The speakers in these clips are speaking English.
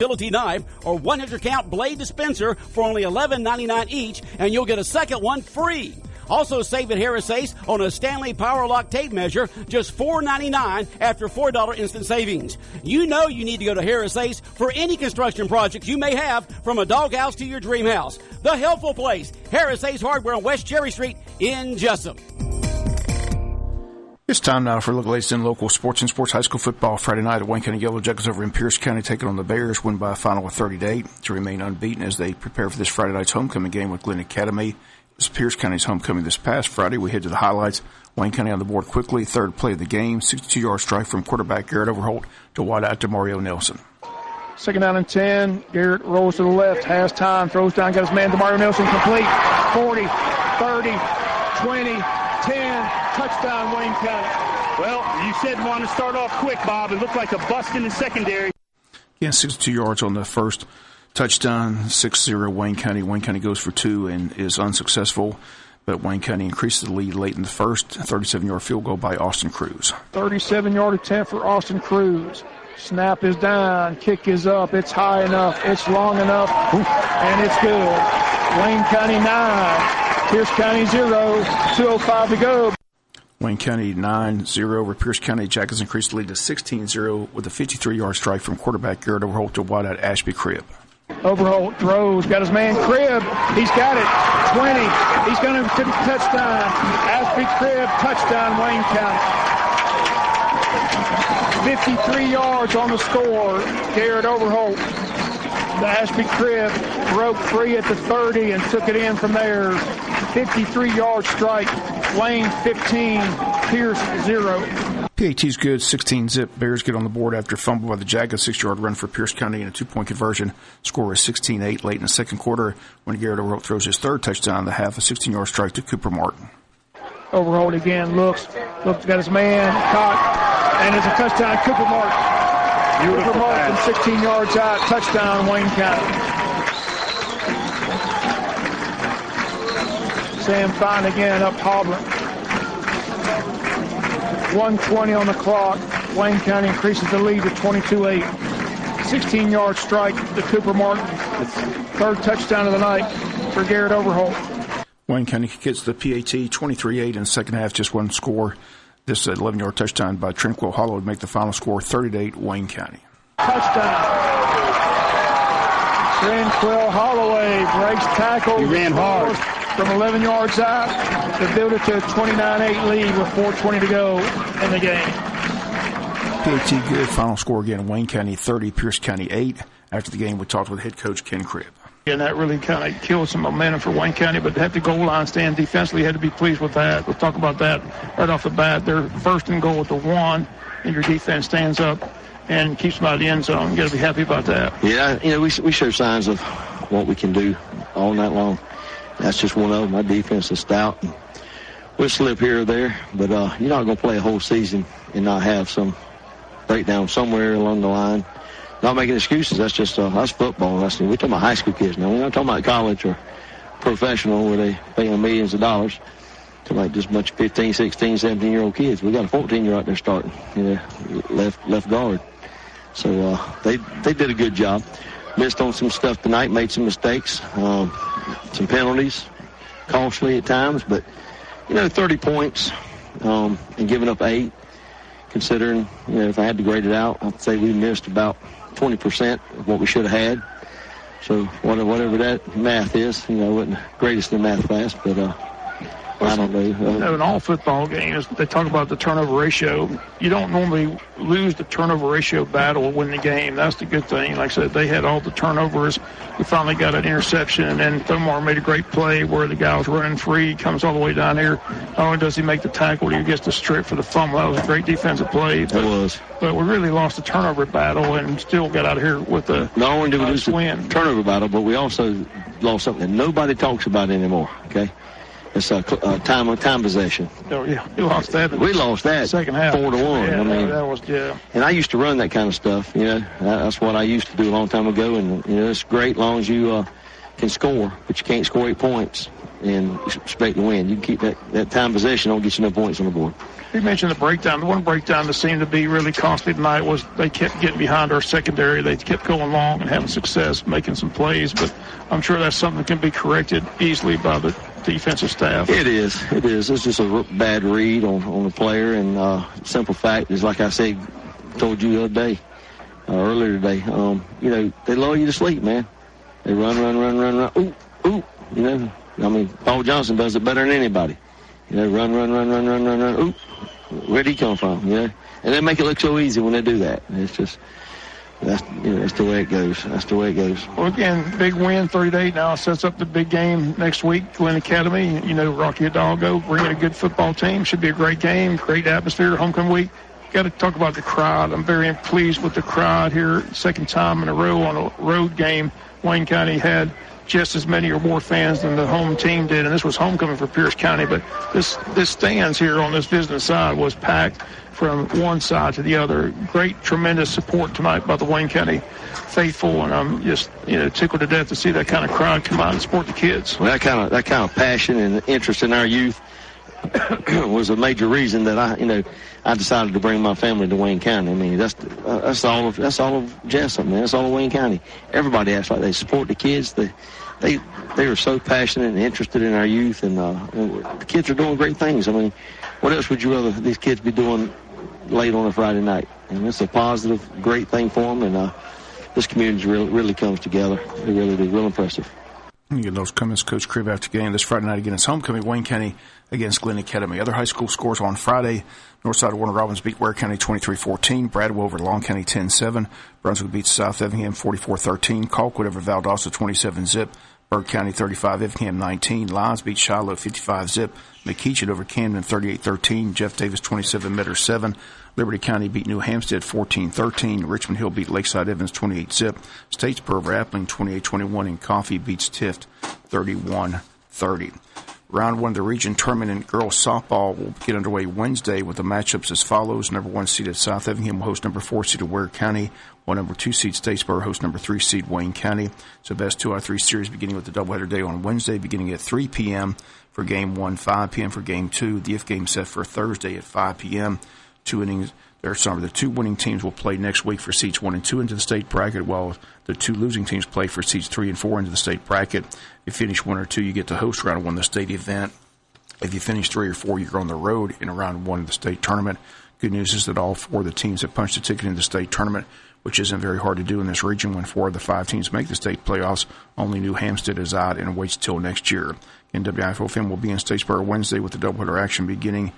utility knife or 100-count blade dispenser for only $11.99 each, and you'll get a second one free. Also save at Harris Ace on a Stanley Power Lock tape measure, just $4.99 after $4 instant savings. You know you need to go to Harris Ace for any construction project you may have, from a doghouse to your dream house. The helpful place, Harris Ace Hardware on West Cherry Street in Jesup. It's time now for a look at the latest in local sports and sports high school football. Friday night at Wayne County Yellow Jackets over in Pierce County taking on the Bears, win by a final of 30-8 to remain unbeaten as they prepare for this Friday night's homecoming game with Glen Academy. It was Pierce County's homecoming this past Friday. We head to the highlights. Wayne County on the board quickly. Third play of the game, 62-yard strike from quarterback Garrett Overholt to wide out to Mario Nelson. Second down and 10. Garrett rolls to the left, has time, throws down, got his man to Mario Nelson, complete. 40, 30, 20, 10, touchdown Wayne County. Well, you said want to start off quick, Bob. It looked like a bust in the secondary. Yeah, 62 yards on the first touchdown, 6-0 Wayne County. Wayne County goes for two and is unsuccessful, but Wayne County increases the lead late in the first. 37-yard field goal by Austin Cruz. 37-yard attempt for Austin Cruz. Snap is down, kick is up, it's high enough, it's long enough, and it's good. Wayne County 9, Pierce County 0, 2:05 to go. Wayne County 9-0 over Pierce County. Jackets increased the lead to 16-0 with a 53-yard strike from quarterback Garrett Overholt to wide out Ashby Cribb. Overholt throws, got his man Cribb. He's got it. 20. He's going to touchdown. Ashby Cribb, touchdown Wayne County. 53 yards on the score. Garrett Overholt. The Ashby Cribb broke free at the 30 and took it in from there. 53-yard strike. Wayne 15, Pierce 0. PAT's good, 16-zip. Bears get on the board after fumble by the Jackets. 6-yard run for Pierce County and a 2-point conversion. Score is 16-8 late in the second quarter when Garrett Overholt throws his third touchdown in the half, a 16-yard strike to Cooper Martin. Overholt again looks, got his man caught, and it's a touchdown, Cooper Martin. Beautiful Cooper Martin, 16 yards out, touchdown, Wayne County. Sam Fine again up Auburn. 1:20 on the clock. Wayne County increases the lead to 22-8. 16-yard strike to Cooper Martin. Third touchdown of the night for Garrett Overholt. Wayne County gets the PAT 23-8 in the second half, just one score. This 11-yard touchdown by Tranquil Hollow would make the final score 30-8 Wayne County. Touchdown. Tranquil Holloway breaks tackle. He ran hard. From 11 yards out to build it to a 29-8 lead with 4:20 to go in the game. PAT good. Final score again, Wayne County 30, Pierce County 8. After the game, we talked with head coach Ken Cribb. And that really kind of killed some momentum for Wayne County, but to have the goal line stand defensively, had to be pleased with that. We'll talk about that right off the bat. They're first and goal at the 1, and your defense stands up and keeps them out of the end zone. You got to be happy about that. Yeah, we show signs of what we can do all night long. That's just one of them. My defense is stout. We'll slip here or there, but you're not going to play a whole season and not have some breakdown somewhere along the line. Not making excuses. That's just that's football. We're talking about high school kids now. We're not talking about college or professional where they pay them millions of dollars. We're talking about just a bunch of 15, 16, 17-year-old kids. We got a 14-year out there starting, left guard. So they did a good job. Missed on some stuff tonight, made some mistakes, some penalties, costly at times. But, 30 points and giving up 8, considering, if I had to grade it out, I'd say we missed about 20% of what we should have had. So whatever that math is, wasn't the greatest in math class, but I don't know. In all football games, they talk about the turnover ratio. You don't normally lose the turnover ratio battle or win the game. That's the good thing. Like I said, they had all the turnovers. We finally got an interception, and then Thomar made a great play where the guy was running free, comes all the way down here. Not only does he make the tackle, he gets the strip for the fumble. That was a great defensive play. But, it was. But we really lost the turnover battle and still got out of here with a Not only did we lose win. The turnover battle, but we also lost something that nobody talks about anymore, okay? It's time possession. Oh, yeah, we lost that. We lost that second half. 4-1. Yeah, that was, yeah. And I used to run that kind of stuff. That's what I used to do a long time ago. And it's great, as long as you can score, but you can't score 8 points and expect to win. You can keep that time possession, don't get you no points on the board. You mentioned the breakdown. The one breakdown that seemed to be really costly tonight was they kept getting behind our secondary. They kept going long and having success, making some plays. But I'm sure that's something that can be corrected easily by the defensive staff. It is. It's just a bad read on the player. And simple fact is, like I said, told you the other day, earlier today, they lull you to sleep, man. They run. Ooh. Paul Johnson does it better than anybody. Run. Ooh, where'd he come from? And they make it look so easy when they do that. It's just, that's the way it goes. That's the way it goes. Well, again, big win, 30-8 now sets up the big game next week, Glen Academy. Rocky Hidalgo, bringing a good football team. Should be a great game, great atmosphere, homecoming week. Got to talk about the crowd. I'm very pleased with the crowd here. Second time in a row on a road game, Wayne County had just as many or more fans than the home team did, and this was homecoming for Pierce County. But this stands here on this business side was packed from one side to the other. Great, tremendous support tonight by the Wayne County faithful, and I'm just tickled to death to see that kind of crowd come out and support the kids. Well, that kind of passion and interest in our youth was a major reason that I decided to bring my family to Wayne County. I mean, that's all of Jesup, man. That's all of Wayne County. Everybody acts like they support the kids. They are so passionate and interested in our youth, and the kids are doing great things. I mean, what else would you rather these kids be doing late on a Friday night? And it's a positive, great thing for them, and this community really comes together. They really do. Real impressive. You get those comments, Coach Cribb, after the game this Friday night again. It's homecoming, Wayne County against Glen Academy. Other high school scores on Friday. Northside of Warner Robins beat Ware County 23-14. Bradwell over Long County 10-7. Brunswick beats South Effingham 44-13. Colquitt over Valdosta 27-zip. Burke County 35, Effingham 19. Lyons beat Shiloh 55-zip. McKeechin over Camden 38-13. Jeff Davis 27, Metter 7. Liberty County beat New Hampstead 14-13. Richmond Hill beat Lakeside Evans 28-zip. Statesboro over Appling 28-21. And Coffee beats Tift 31-30. Round 1 of the region tournament in girls softball will get underway Wednesday with the matchups as follows. Number 1 seeded South Effingham will host number 4 seeded Ware County, while number 2 seed Statesboro hosts number 3 seed Wayne County. So best 2 out of 3 series beginning with the doubleheader day on Wednesday, beginning at 3 p.m. for Game 1, 5 p.m. for Game 2. The if game set for Thursday at 5 p.m. The 2 winning teams will play next week for seeds 1 and 2 into the state bracket, while the 2 losing teams play for seeds 3 and 4 into the state bracket. If you finish 1 or 2, you get to host round 1 of the state event. If you finish 3 or 4, you're on the road in round 1 of the state tournament. Good news is that all 4 of the teams have punched a ticket into the state tournament, which isn't very hard to do in this region when 4 of the 5 teams make the state playoffs. Only New Hampstead is out and waits till next year. And WIFO will be in Statesboro Wednesday with the doubleheader action beginning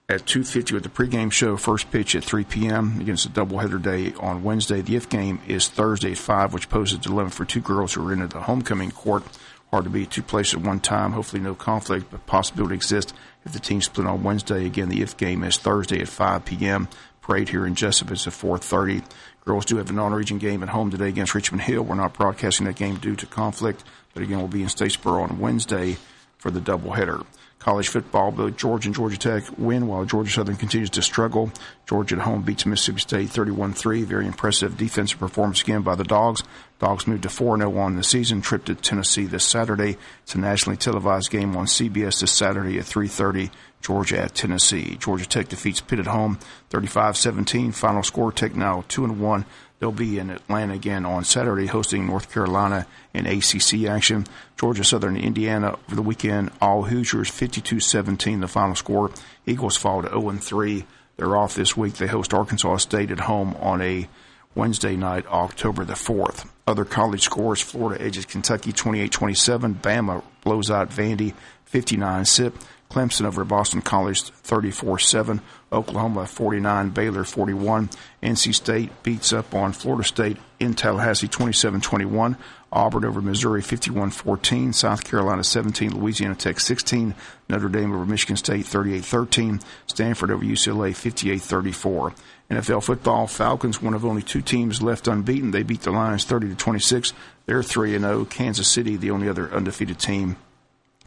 at 2:50 with the pregame show. First pitch at 3 p.m. against the doubleheader day on Wednesday. The if game is Thursday at 5, which poses a dilemma for 2 girls who are in the homecoming court. Hard to be at 2 places at one time. Hopefully no conflict, but possibility exists if the team split on Wednesday. Again, the if game is Thursday at 5 p.m. Parade here in Jesup is at 4:30. Girls do have a non-region game at home today against Richmond Hill. We're not broadcasting that game due to conflict, but again, we'll be in Statesboro on Wednesday for the doubleheader. College football, both Georgia and Georgia Tech win while Georgia Southern continues to struggle. Georgia at home beats Mississippi State 31-3. Very impressive defensive performance again by the Dogs. Dogs moved to 4-0 on the season. Trip to Tennessee this Saturday. It's a nationally televised game on CBS this Saturday at 3:30. Georgia at Tennessee. Georgia Tech defeats Pitt at home 35-17. Final score, Tech now 2-1. They'll be in Atlanta again on Saturday hosting North Carolina in ACC action. Georgia Southern Indiana over the weekend. All Hoosiers 52-17 the final score. Eagles fall to 0-3. They're off this week. They host Arkansas State at home on a Wednesday night, October the 4th. Other college scores, Florida edges Kentucky 28-27. Bama blows out Vandy 59-zip. Clemson over Boston College 34-7. Oklahoma 49, Baylor 41. NC State beats up on Florida State in Tallahassee 27-21. Auburn over Missouri 51-14. South Carolina 17, Louisiana Tech 16. Notre Dame over Michigan State 38-13. Stanford over UCLA 58-34. NFL football, Falcons, one of only 2 teams left unbeaten. They beat the Lions 30-26. They're 3-0. Kansas City, the only other undefeated team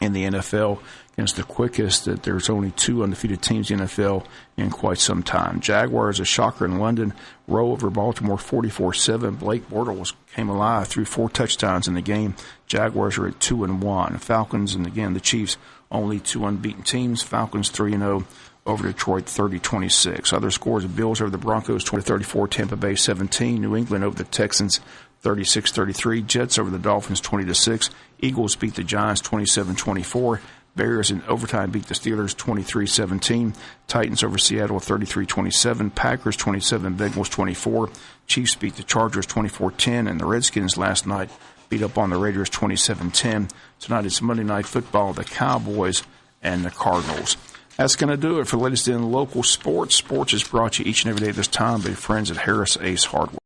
in the NFL. Against the quickest, that there's only 2 undefeated teams in the NFL in quite some time. Jaguars, a shocker in London, row over Baltimore 44-7. Blake Bortles came alive, threw 4 touchdowns in the game. Jaguars are at 2-1. Falcons, and again, the Chiefs, only 2 unbeaten teams. Falcons 3-0 over Detroit 30-26. Other scores: Bills over the Broncos 20-34, Tampa Bay 17, New England over the Texans 36-33, Jets over the Dolphins 20-6, Eagles beat the Giants 27-24, Bears in overtime beat the Steelers 23-17, Titans over Seattle 33-27, Packers 27, Bengals 24, Chiefs beat the Chargers 24-10, and the Redskins last night beat up on the Raiders 27-10. Tonight it's Monday Night Football, the Cowboys and the Cardinals. That's going to do it for the latest in local sports. Sports is brought to you each and every day at this time by friends at Harris Ace Hardware.